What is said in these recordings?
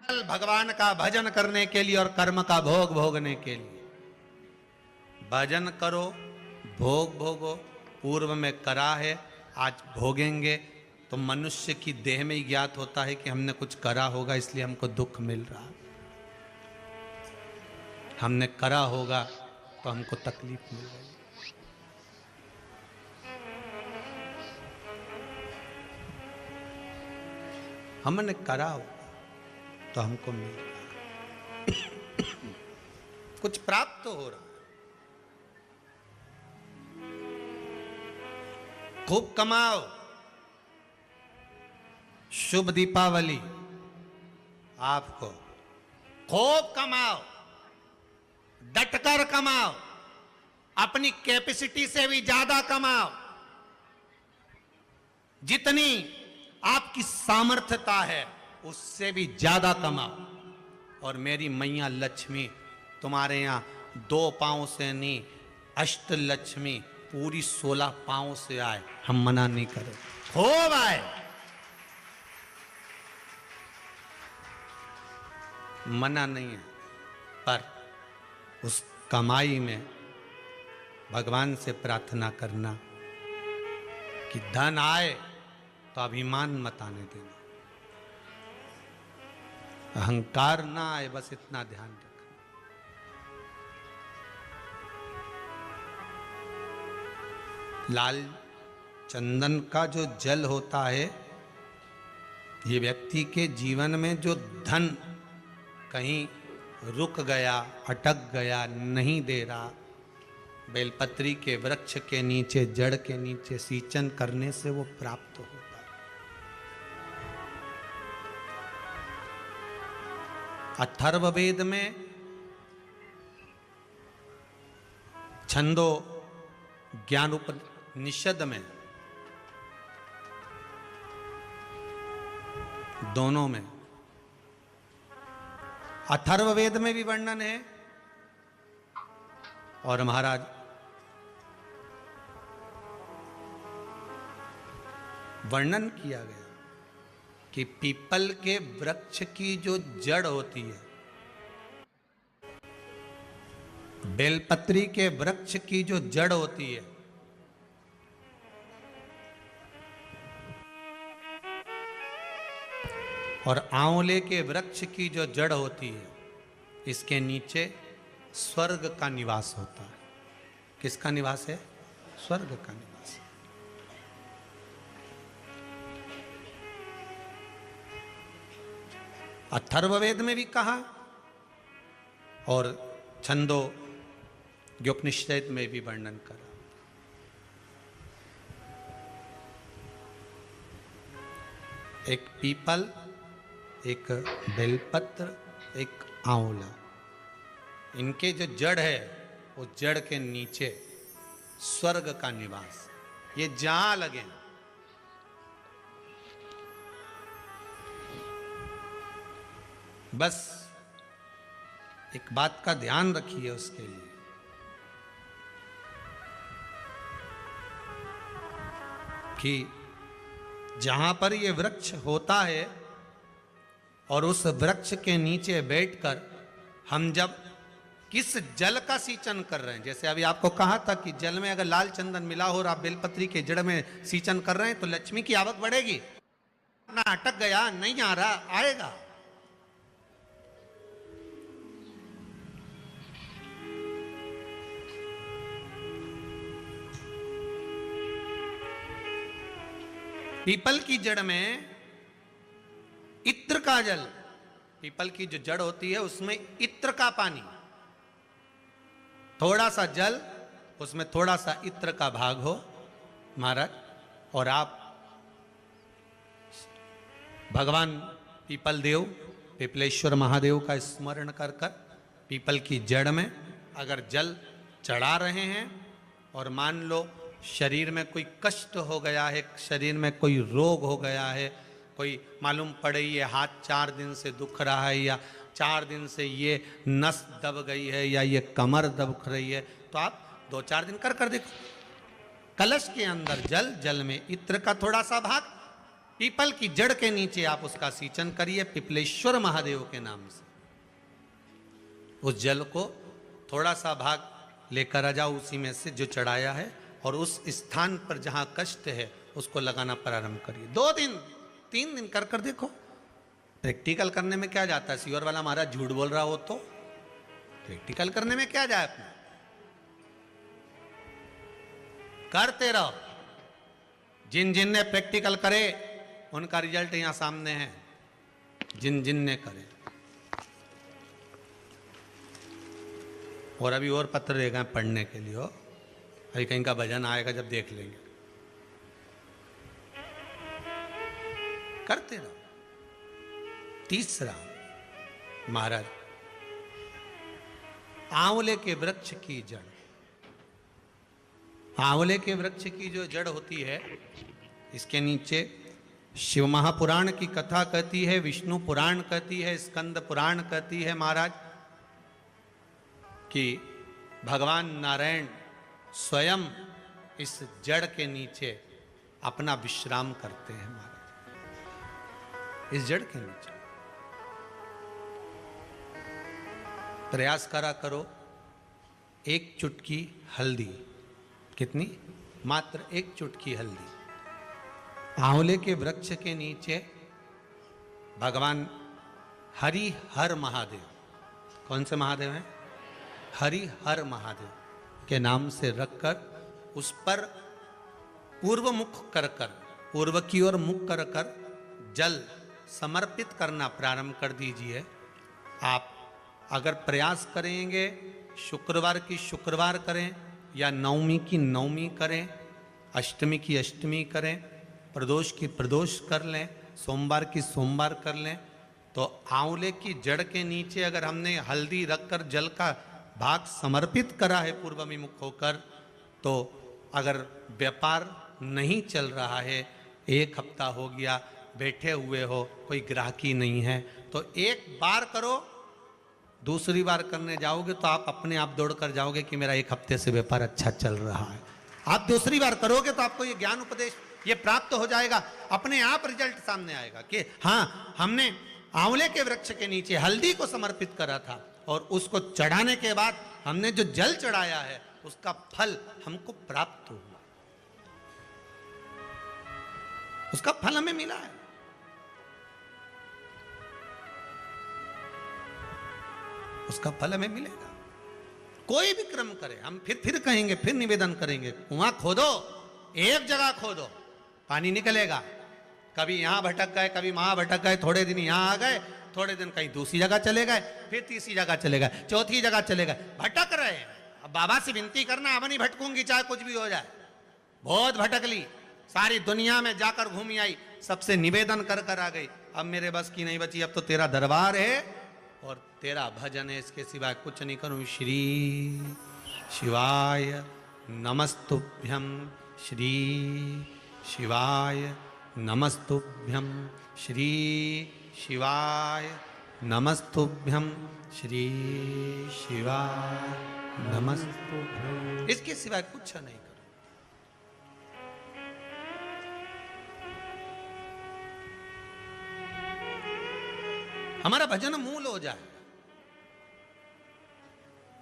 भगवान का भजन करने के लिए और कर्म का भोग भोगने के लिए। भजन करो, भोग भोगो, पूर्व में करा है, आज भोगेंगे। तो मनुष्य की देह में ही ज्ञात होता है कि हमने कुछ करा होगा, इसलिए हमको दुख मिल रहा। हमने करा होगा तो हमको तकलीफ मिल रही। हमने करा होगा तो हमको मिल रहा, कुछ प्राप्त तो हो रहा। खूब कमाओ, शुभ दीपावली आपको। खूब कमाओ, डटकर कमाओ, अपनी कैपेसिटी से भी ज्यादा कमाओ, जितनी आपकी सामर्थ्यता है उससे भी ज्यादा कमाओ। और मेरी मैया लक्ष्मी तुम्हारे यहां 2 पांव से नहीं, अष्ट लक्ष्मी पूरी 16 पांव से आए, हम मना नहीं करें, खूब आए। मना नहीं है, पर उस कमाई में भगवान से प्रार्थना करना कि धन आए तो अभिमान मत आने देना, अहंकार ना आए, बस इतना ध्यान रखना। लाल चंदन का जो जल होता है, ये व्यक्ति के जीवन में जो धन कहीं रुक गया, अटक गया, नहीं दे रहा, बेलपत्री के वृक्ष के नीचे, जड़ के नीचे सींचन करने से वो प्राप्त होता है। अथर्ववेद में छंदो ज्ञान उपनिषद में, दोनों में, अथर्ववेद में भी वर्णन है और महाराज वर्णन किया गया कि पीपल के वृक्ष की जो जड़ होती है, बेलपत्री के वृक्ष की जो जड़ होती है, और आंवले के वृक्ष की जो जड़ होती है, इसके नीचे स्वर्ग का निवास होता है। किसका निवास है? स्वर्ग का निवास है। अथर्ववेद में भी कहा और छंदो ज्ञोपनिषद में भी वर्णन करा। एक पीपल, एक बेलपत्र, एक आंवला, इनके जो जड़ है वो जड़ के नीचे स्वर्ग का निवास, ये जहां लगे। बस एक बात का ध्यान रखिए उसके लिए कि जहां पर ये वृक्ष होता है और उस वृक्ष के नीचे बैठकर हम जब किस जल का सींचन कर रहे हैं, जैसे अभी आपको कहा था कि जल में अगर लाल चंदन मिला हो और आप बेलपत्री के जड़ में सींचन कर रहे हैं तो लक्ष्मी की आवक बढ़ेगी। ना अटक गया, नहीं आ रहा, आएगा। पीपल की जड़ में इत्र का जल, पीपल की जो जड़ होती है उसमें इत्र का पानी, थोड़ा सा जल, उसमें थोड़ा सा इत्र का भाग हो महाराज, और आप भगवान पीपल देव, पीपलेश्वर महादेव का स्मरण कर कर पीपल की जड़ में अगर जल चढ़ा रहे हैं और मान लो शरीर में कोई कष्ट हो गया है, शरीर में कोई रोग हो गया है, कोई मालूम पड़े ये हाथ 4 दिन से दुख रहा है, या 4 दिन से ये नस दब गई है, या ये कमर दब रही है, तो आप 2-4 दिन कर देखो। कलश के अंदर जल, जल में इत्र का थोड़ा सा भाग, पीपल की जड़ के नीचे आप उसका सींचन करिए पिपलेश्वर महादेव के नाम से। उस जल को थोड़ा सा भाग लेकर आ जाओ उसी में से जो चढ़ाया है, और उस स्थान पर जहां कष्ट है उसको लगाना प्रारंभ करिए। 2 दिन 3 दिन कर कर देखो। प्रैक्टिकल करने में क्या जाता है? सीवर वाला महाराज झूठ बोल रहा हो तो प्रैक्टिकल करने में क्या जाए, अपना करते रहो। जिन जिन ने प्रैक्टिकल करे उनका रिजल्ट यहां सामने है, जिन जिन ने करे। और अभी और पत्र देगा पढ़ने के लिए हो, अभी कहीं का भजन आएगा जब देख लेंगे। करते रहो। तीसरा, महाराज आंवले के वृक्ष की जड़। आंवले के वृक्ष की जो जड़ होती है, इसके नीचे शिव महापुराण की कथा कहती है, विष्णु पुराण कहती है, स्कंद पुराण कहती है महाराज कि भगवान नारायण स्वयं इस जड़ के नीचे अपना विश्राम करते हैं महाराज। इस जड़ के नीचे प्रयास करा करो। 1 चुटकी हल्दी, कितनी? मात्र 1 चुटकी हल्दी। आंवले के वृक्ष के नीचे भगवान हरि हर महादेव, कौन से महादेव हैं? हरि हर महादेव के नाम से रखकर उस पर पूर्व मुख कर कर, पूर्व की ओर मुख कर कर जल समर्पित करना प्रारंभ कर दीजिए। आप अगर प्रयास करेंगे शुक्रवार की शुक्रवार करें, या नवमी की नवमी करें, अष्टमी की अष्टमी करें, प्रदोष की प्रदोष कर लें, सोमवार की सोमवार कर लें, तो आंवले की जड़ के नीचे अगर हमने हल्दी रखकर जल का भाग समर्पित करा है पूर्वभिमुख होकर, तो अगर व्यापार नहीं चल रहा है, 1 हफ्ता हो गया बैठे हुए हो, कोई ग्राहकी नहीं है, तो 1 बार करो। दूसरी बार करने जाओगे तो आप अपने आप दौड़ कर जाओगे कि मेरा 1 हफ्ते से व्यापार अच्छा चल रहा है। आप दूसरी बार करोगे तो आपको ये ज्ञान उपदेश ये प्राप्त हो जाएगा, अपने आप रिजल्ट सामने आएगा कि हाँ, हमने आंवले के वृक्ष के नीचे हल्दी को समर्पित करा था, और उसको चढ़ाने के बाद हमने जो जल चढ़ाया है उसका फल हमको प्राप्त हुआ, उसका फल हमें मिला है। उसका फल हमें मिलेगा। कोई भी क्रम करे, हम फिर कहेंगे, फिर निवेदन करेंगे, कुआं खोदो, एक जगह खोदो, पानी निकलेगा। कभी यहां भटक गए, कभी वहां भटक गए, थोड़े दिन यहां आ गए, थोड़े दिन कहीं दूसरी जगह चले गए, फिर तीसरी जगह चले गए, चौथी जगह चले गए, भटक रहे हैं। अब बाबा से विनती करना, अब नहीं भटकूंगी चाहे कुछ भी हो जाए। बहुत भटक ली, सारी दुनिया में जाकर घूमी आई, सबसे निवेदन कर कर आ गई, अब मेरे बस की नहीं बची, अब तो तेरा दरबार है और तेरा भजन है, इसके सिवाय कुछ नहीं करूं। श्री शिवाय नमस्तुभ्यम, श्री शिवाय नमस्तुभ्यम, श्री शिवाय नमस्तुभ्यम, श्री शिवाय नमस्तुभ्यम, इसके सिवाय कुछ नहीं करो। हमारा भजन मूल हो जाए।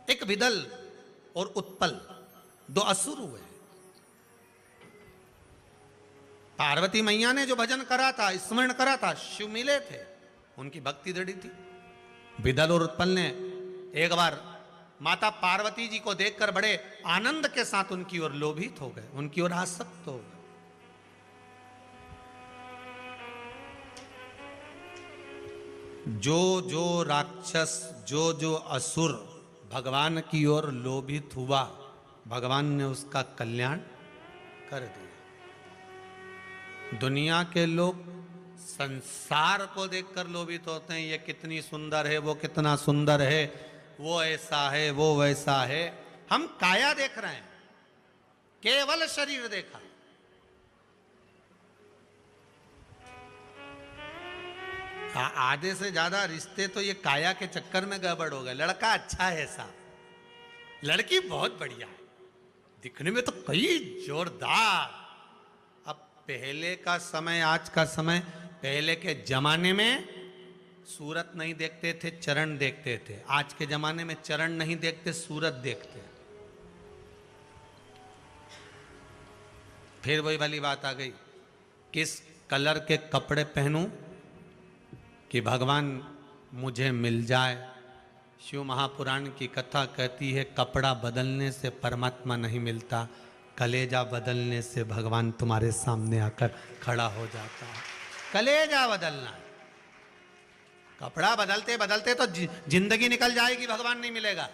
एक विदल और उत्पल 2 असुर हुए। पार्वती मैया ने जो भजन करा था, स्मरण करा था, शिव मिले थे, उनकी भक्ति दृढ़ी थी। विदल और उत्पल ने एक बार माता पार्वती जी को देखकर बड़े आनंद के साथ उनकी ओर लोभित हो गए, उनकी ओर आसक्त हो गए। जो जो राक्षस, जो जो असुर भगवान की ओर लोभित हुआ, भगवान ने उसका कल्याण कर दिया। दुनिया के लोग संसार को देखकर लोभित होते हैं, ये कितनी सुंदर है, वो कितना सुंदर है, वो ऐसा है, वो वैसा है। हम काया देख रहे हैं, केवल शरीर देखा। आधे से ज्यादा रिश्ते तो ये काया के चक्कर में गड़बड़ हो गए। लड़का अच्छा है साहब, लड़की बहुत बढ़िया है, दिखने में तो कई जोरदार। अब पहले का समय, आज का समय, पहले के जमाने में सूरत नहीं देखते थे, चरण देखते थे। आज के जमाने में चरण नहीं देखते, सूरत देखते। फिर वही वाली बात आ गई, किस कलर के कपड़े पहनूं कि भगवान मुझे मिल जाए। शिव महापुराण की कथा कहती है, कपड़ा बदलने से परमात्मा नहीं मिलता, कलेजा बदलने से भगवान तुम्हारे सामने आकर खड़ा हो जाता है। कलेजा बदलना, कपड़ा बदलते बदलते तो जिंदगी निकल जाएगी, भगवान नहीं मिलेगा।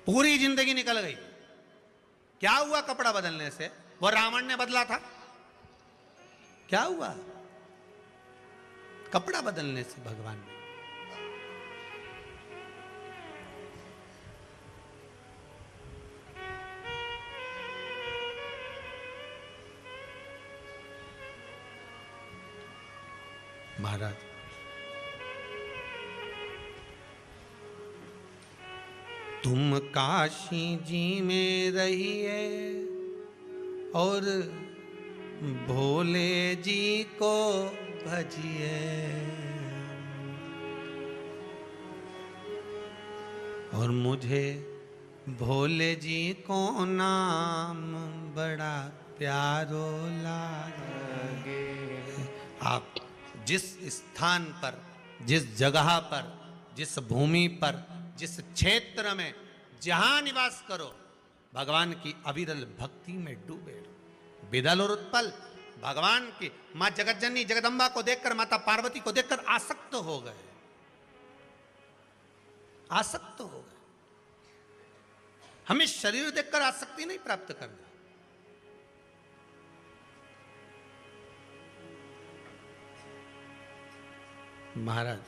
पूरी जिंदगी निकल गई। क्या हुआ कपड़ा बदलने से? वो रावण ने बदला था, क्या हुआ? कपड़ा बदलने से भगवान ने। महाराज, तुम काशी जी में रहिए और भोले जी को भजिए, और मुझे भोले जी को नाम बड़ा प्यारो लागे। आप जिस स्थान पर, जिस जगह पर, जिस भूमि पर, जिस क्षेत्र में जहां निवास करो, भगवान की अविरल भक्ति में डूबे रहो। विदल और उत्पल भगवान की मां जगतजननी जगदम्बा को देखकर, माता पार्वती को देखकर आसक्त हो गए, आसक्त हो गए। हमें शरीर देखकर आसक्ति नहीं प्राप्त करना। महाराज,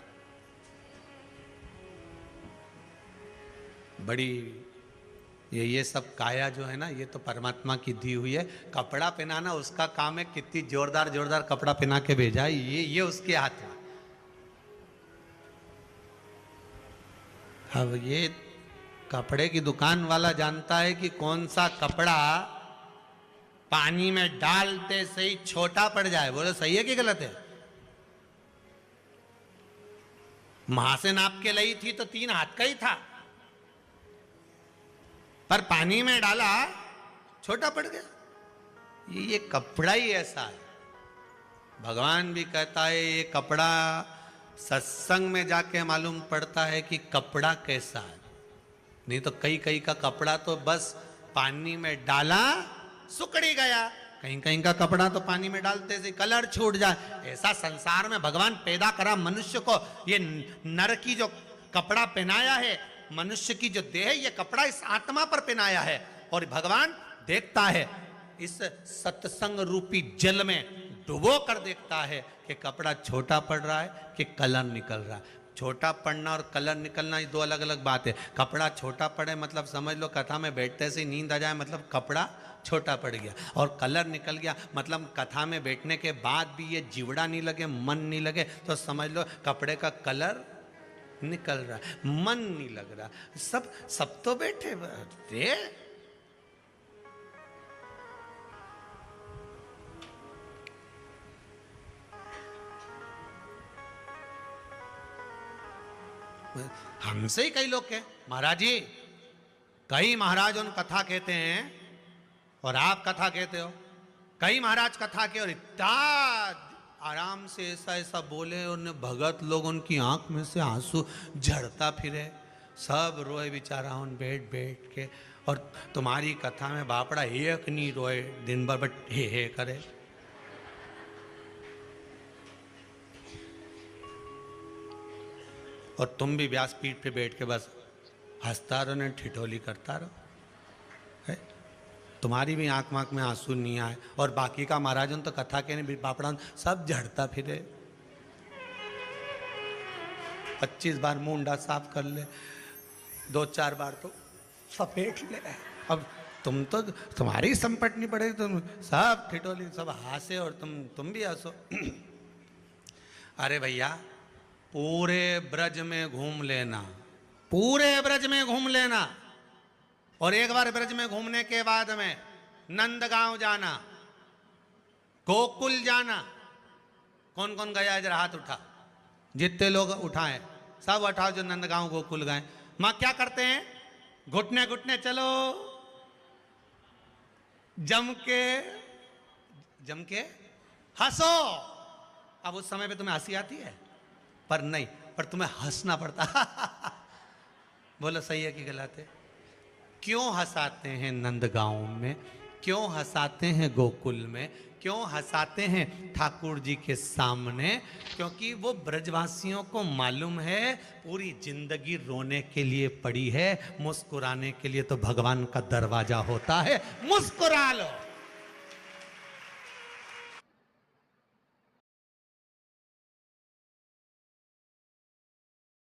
बड़ी ये सब काया जो है ना, ये तो परमात्मा की दी हुई है। कपड़ा पहनाना उसका काम है, कितनी जोरदार जोरदार कपड़ा पहना के भेजा है, ये उसके हाथ में। अब ये कपड़े की दुकान वाला जानता है कि कौन सा कपड़ा पानी में डालते से ही छोटा पड़ जाए। बोले सही है कि गलत है? मां से नाप के लाई थी तो 3 हाथ का ही था, पर पानी में डाला छोटा पड़ गया। ये कपड़ा ही ऐसा है। भगवान भी कहता है, ये कपड़ा सत्संग में जाके मालूम पड़ता है कि कपड़ा कैसा है। नहीं तो कई कई का कपड़ा तो बस पानी में डाला सुकड़ी गया, कहीं कहीं का कपड़ा तो पानी में डालते से कलर छूट जाए। ऐसा संसार में भगवान पैदा करा मनुष्य को। ये नर की जो कपड़ा पहनाया है, मनुष्य की जो देह, ये कपड़ा इस आत्मा पर पहनाया है। और भगवान देखता है, इस सत्संग रूपी जल में डुबो कर देखता है कि कपड़ा छोटा पड़ रहा है कि कलर निकल रहा है। छोटा पड़ना और कलर निकलना ये 2 अलग अलग बात है। कपड़ा छोटा पड़े मतलब समझ लो कथा में बैठते से नींद आ जाए, मतलब कपड़ा छोटा पड़ गया। और कलर निकल गया मतलब कथा में बैठने के बाद भी ये जीवड़ा नहीं लगे, मन नहीं लगे, तो समझ लो कपड़े का कलर निकल रहा है, मन नहीं लग रहा। सब तो बैठे थे। हमसे ही कई लोग कहे, महाराज जी, कई महाराज उन कथा कहते हैं और आप कथा कहते हो। कई महाराज कथा के और इतना आराम से ऐसा ऐसा बोले, उन भगत लोग उनकी आंख में से आंसू झड़ता फिरे, सब रोए बेचारा उन बैठ बैठ के। और तुम्हारी कथा में बापड़ा एक नहीं रोए दिन भर, बट हे करे। और तुम भी व्यासपीठ पे बैठ के बस हंसता रहो, ने ठिठोली करता रहो। है तुम्हारी भी आंख में आंसू नहीं आए, और बाकी का महाराजन तो कथा के नहीं बापड़ा सब झड़ता फिरे। 25 बार मुंडा साफ कर ले, 2-4 बार तो सपेट ले। अब तुम तो, तुम्हारी संपट नहीं पड़ेगी, तुम सब ठिठोली, सब हंसे और तुम भी हंसो। अरे भैया, पूरे ब्रज में घूम लेना, पूरे ब्रज में घूम लेना, और एक बार ब्रज में घूमने के बाद में नंदगांव जाना, गोकुल जाना। कौन कौन गया जरा हाथ उठा, जितने लोग उठाए सब उठाओ जो नंदगांव गोकुल गए। माँ क्या करते हैं, घुटने घुटने चलो, जम के हंसो। अब उस समय पे तुम्हें हंसी आती है, पर नहीं, पर तुम्हें हंसना पड़ता। बोलो सही है कि गलत है? क्यों हंसाते हैं नंदगांव में, क्यों हंसाते हैं गोकुल में, क्यों हंसाते हैं ठाकुर जी के सामने? क्योंकि वो ब्रजवासियों को मालूम है पूरी जिंदगी रोने के लिए पड़ी है, मुस्कुराने के लिए तो भगवान का दरवाजा होता है। मुस्कुरा लो।